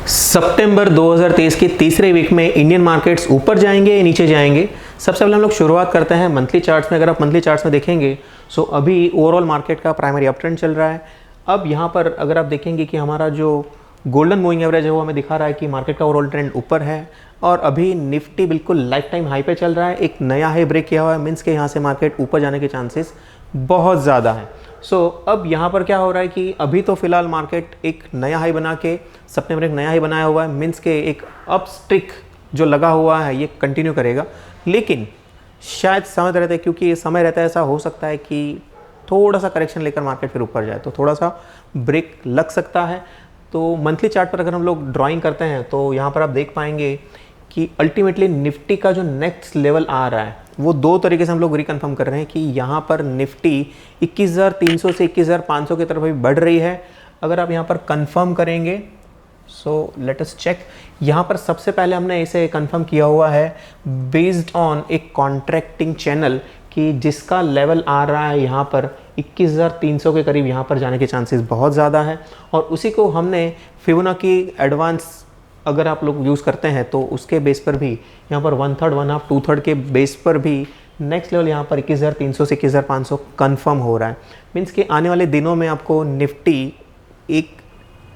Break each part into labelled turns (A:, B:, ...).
A: सितंबर 2023 के तीसरे वीक में इंडियन मार्केट्स ऊपर जाएंगे या नीचे जाएंगे। सबसे पहले हम लोग शुरुआत करते हैं मंथली चार्ट्स में। अगर आप मंथली चार्ट्स में देखेंगे सो अभी ओवरऑल मार्केट का प्राइमरी अप ट्रेंड चल रहा है। अब यहाँ पर अगर आप देखेंगे कि हमारा जो गोल्डन मूविंग एवरेज है वो हमें दिखा रहा है कि मार्केट का ओवरऑल ट्रेंड ऊपर है और अभी निफ्टी बिल्कुल लाइफ टाइम हाई पे चल रहा है। एक नया हाई ब्रेक किया हुआ है, मीन्स के यहाँ से मार्केट ऊपर जाने के चांसेस बहुत ज़्यादा है। अब यहाँ पर क्या हो रहा है कि अभी तो फिलहाल मार्केट एक नया हाई बना के सितंबर एक नया हाई बनाया हुआ है, मीन्स के एक अप स्ट्रिक जो लगा हुआ है ये कंटिन्यू करेगा। लेकिन शायद समय रहता है, क्योंकि ये समय रहता है, ऐसा हो सकता है कि थोड़ा सा करेक्शन लेकर मार्केट फिर ऊपर जाए, तो थोड़ा सा ब्रेक लग सकता है। तो मंथली चार्ट पर अगर हम लोग ड्राइंग करते हैं तो यहाँ पर आप देख पाएंगे कि अल्टीमेटली निफ्टी का जो नेक्स्ट लेवल आ रहा है वो दो तरीके से हम लोग रिकन्फर्म कर रहे हैं कि यहाँ पर निफ्टी 21,300 से 21,500 की तरफ अभी बढ़ रही है। अगर आप यहाँ पर कंफर्म करेंगे सो लेट अस चेक। यहाँ पर सबसे पहले हमने इसे कंफर्म किया हुआ है बेस्ड ऑन एक कॉन्ट्रैक्टिंग चैनल कि जिसका लेवल आ रहा है यहाँ पर 21,300 के करीब यहाँ पर जाने के चांसेस बहुत ज़्यादा है। और उसी को हमने फिबोनाची एडवांस अगर आप लोग यूज़ करते हैं तो उसके बेस पर भी यहाँ पर 1/3, 1/2, 2/3 के बेस पर भी नेक्स्ट लेवल यहाँ पर 21,300 से 21,500 कंफर्म हो रहा है। मीन्स कि आने वाले दिनों में आपको निफ्टी एक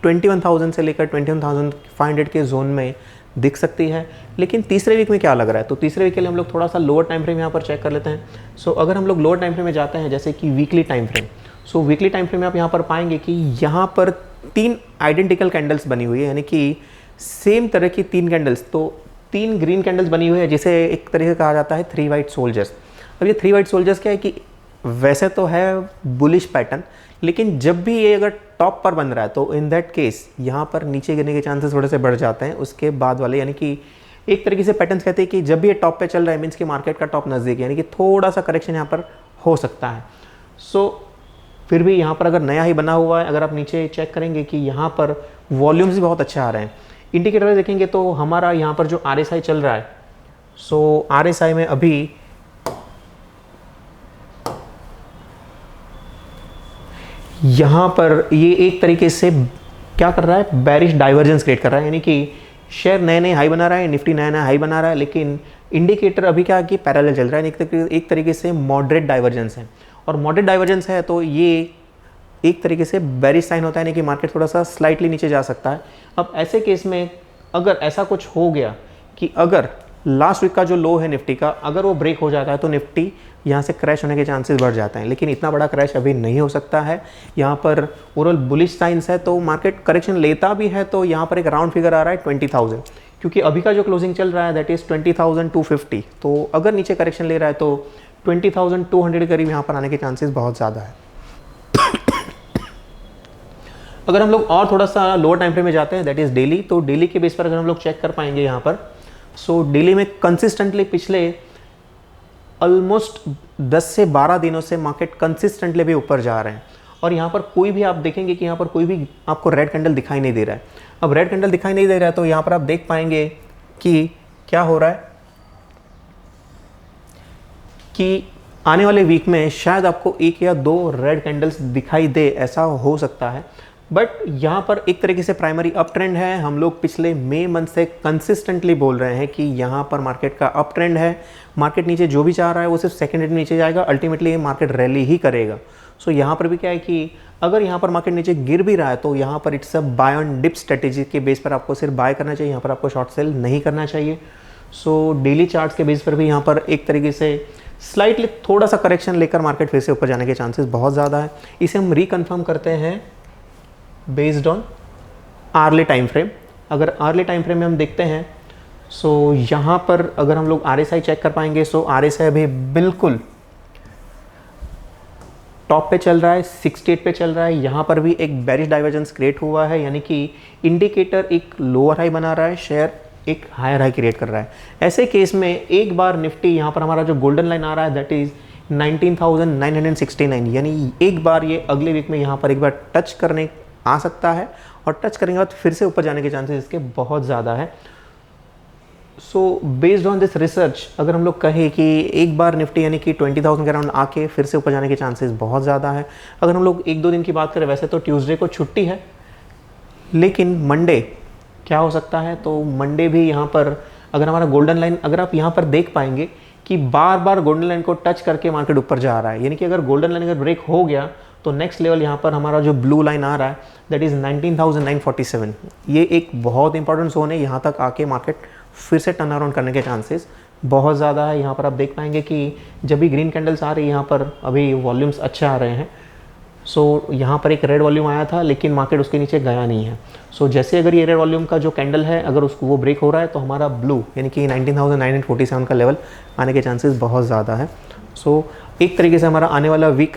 A: 21,000 से लेकर 21,500 के जोन में दिख सकती है। लेकिन तीसरे वीक में क्या लग रहा है, तो तीसरे वीक के लिए हम लोग थोड़ा सा लोअर टाइम फ्रेम यहाँ पर चेक कर लेते हैं। अगर हम लोग लोअर टाइम फ्रेम में जाते हैं जैसे कि weekly time frame, weekly time frame में आप यहाँ पर पाएंगे कि यहाँ पर 3 आइडेंटिकल कैंडल्स बनी हुई है, यानी कि सेम तरह की 3 कैंडल्स, तो 3 ग्रीन कैंडल्स बनी हुई है जिसे एक तरीके से कहा जाता है 3 वाइट सोल्जर्स। अब ये 3 वाइट सोल्जर्स क्या है कि वैसे तो है बुलिश पैटर्न, लेकिन जब भी ये अगर टॉप पर बन रहा है तो इन दैट केस यहाँ पर नीचे गिरने के चांसेस थोड़े से बढ़ जाते हैं उसके बाद वाले। यानी कि एक तरीके से पैटर्न्स कहते हैं कि जब भी ये टॉप पे चल रहा है मीन्स कि मार्केट का टॉप नज़दीक है, यानी कि थोड़ा सा करेक्शन यहाँ पर हो सकता है। फिर भी यहाँ पर अगर नया ही बना हुआ है, अगर आप नीचे चेक करेंगे कि यहाँ पर वॉल्यूम्स भी बहुत अच्छे आ रहे हैं। इंडिकेटर देखेंगे तो हमारा यहाँ पर जो RSI चल रहा है, RSI में अभी यहाँ पर ये एक तरीके से क्या कर रहा है, बेरिश डाइवर्जेंस क्रिएट कर रहा है, यानी कि शेयर नए नए हाई बना रहा है, निफ्टी नया नया हाई बना रहा है, लेकिन इंडिकेटर अभी क्या कि पैरेलल चल रहा है। एक तरीके से मॉडरेट डाइवर्जेंस है, और मॉडरेट डाइवर्जेंस है तो ये एक तरीके से बेरिश साइन होता है, यानी कि मार्केट थोड़ा सा स्लाइटली नीचे जा सकता है। अब ऐसे केस में अगर ऐसा कुछ हो गया कि अगर लास्ट वीक का जो लो है निफ्टी का अगर वो ब्रेक हो जाता है तो निफ्टी यहाँ से क्रैश होने के चांसेस बढ़ जाते हैं, लेकिन इतना बड़ा क्रैश अभी नहीं हो सकता है। यहाँ पर ओवरऑल बुलिश साइंस है, तो मार्केट करेक्शन लेता भी है तो यहाँ पर एक राउंड फिगर आ रहा है 20,000, क्योंकि अभी का जो क्लोजिंग चल रहा है दैट इज़ 20,250। तो अगर नीचे करेक्शन ले रहा है तो 20,200 के करीब यहाँ पर आने के चांसेस बहुत ज़्यादा है। अगर हम लोग और थोड़ा सा लोअर टाइम फ्रेम में जाते हैं दैट इज़ डेली, तो डेली के बेस पर अगर हम लोग चेक कर पाएंगे यहाँ पर, डेली में कंसिस्टेंटली पिछले ऑलमोस्ट 10 से 12 दिनों से मार्केट कंसिस्टेंटली भी ऊपर जा रहे हैं। और यहाँ पर कोई भी आप देखेंगे कि यहाँ पर कोई भी आपको रेड कैंडल दिखाई नहीं दे रहा है। अब रेड कैंडल दिखाई नहीं दे रहा है तो यहाँ पर आप देख पाएंगे कि क्या हो रहा है कि आने वाले वीक में शायद आपको 1 या 2 रेड कैंडल्स दिखाई दे, ऐसा हो सकता है। बट यहाँ पर एक तरीके से प्राइमरी अप ट्रेंड है। हम लोग पिछले मई मंथ से कंसिस्टेंटली बोल रहे हैं कि यहाँ पर मार्केट का अप ट्रेंड है। मार्केट नीचे जो भी चाह रहा है वो सिर्फ सेकेंड नीचे जाएगा, अल्टीमेटली ये मार्केट रैली ही करेगा। यहाँ पर भी क्या है कि अगर यहाँ पर मार्केट नीचे गिर भी रहा है तो यहाँ पर it's a buy on dip strategy के बेस पर आपको सिर्फ बाय करना चाहिए, यहाँ पर आपको शॉर्ट सेल नहीं करना चाहिए। डेली चार्ट्स के बेस पर भी यहाँ पर एक तरीके से स्लाइटली थोड़ा सा करेक्शन लेकर मार्केट फिर से ऊपर जाने के चांसेस बहुत ज़्यादा है। इसे हम रिकन्फर्म करते हैं based on early time frame. अगर आर्ली टाइम फ्रेम में हम देखते हैं यहाँ पर अगर हम लोग RSI चेक कर पाएंगे RSI अभी बिल्कुल टॉप पे चल रहा है, 68 पे चल रहा है। यहाँ पर भी एक बेरिश डाइवर्जेंस क्रिएट हुआ है, यानी कि इंडिकेटर एक लोअर हाई बना रहा है, शेयर एक हायर हाई क्रिएट कर रहा है। ऐसे केस में एक बार निफ्टी यहाँ पर हमारा जो गोल्डन लाइन आ रहा है दैट इज़ 19,969, यानी एक बार ये अगले वीक में यहाँ पर एक बार टच करने आ सकता है, और टच करेंगे बाद फिर से ऊपर जाने के चांसेस इसके बहुत ज़्यादा है। बेस्ड ऑन दिस रिसर्च अगर हम लोग कहें कि एक बार निफ्टी यानी कि 20,000 के अराउंड आके फिर से ऊपर जाने के चांसेस बहुत ज़्यादा है। अगर हम लोग 1-2 दिन की बात करें, वैसे तो ट्यूसडे को छुट्टी है, लेकिन मंडे क्या हो सकता है, तो मंडे भी यहाँ पर अगर हमारा गोल्डन लाइन, अगर आप यहाँ पर देख पाएंगे कि बार बार गोल्डन लाइन को टच करके मार्केट ऊपर जा रहा है, यानी कि अगर गोल्डन लाइन अगर ब्रेक हो गया तो नेक्स्ट लेवल यहाँ पर हमारा जो ब्लू लाइन आ रहा है दैट इज़ 19,947। ये एक बहुत इंपॉर्टेंट जोन है, यहाँ तक आके मार्केट फिर से टर्न अराउंड करने के चांसेस बहुत ज़्यादा है। यहाँ पर आप देख पाएंगे कि जब भी ग्रीन कैंडल्स आ रही है यहाँ पर अभी वॉल्यूम्स अच्छे आ रहे हैं। सो यहाँ पर एक रेड वॉल्यूम आया था लेकिन मार्केट उसके नीचे गया नहीं है। सो जैसे अगर ये रेड वॉल्यूम का जो कैंडल है अगर उसको वो ब्रेक हो रहा है तो हमारा ब्लू यानी कि 19,947 का लेवल आने के चांसेस बहुत ज़्यादा है। सो एक तरीके से हमारा आने वाला वीक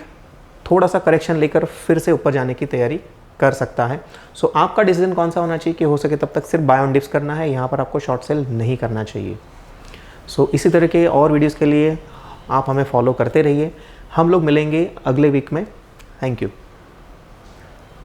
A: थोड़ा सा करेक्शन लेकर फिर से ऊपर जाने की तैयारी कर सकता है। सो आपका डिसीजन कौन सा होना चाहिए कि हो सके तब तक सिर्फ बाय ऑन डिप्स करना है, यहाँ पर आपको शॉर्ट सेल नहीं करना चाहिए। सो इसी तरह के और वीडियोज़ के लिए आप हमें फॉलो करते रहिए। हम लोग मिलेंगे अगले वीक में। Thank you.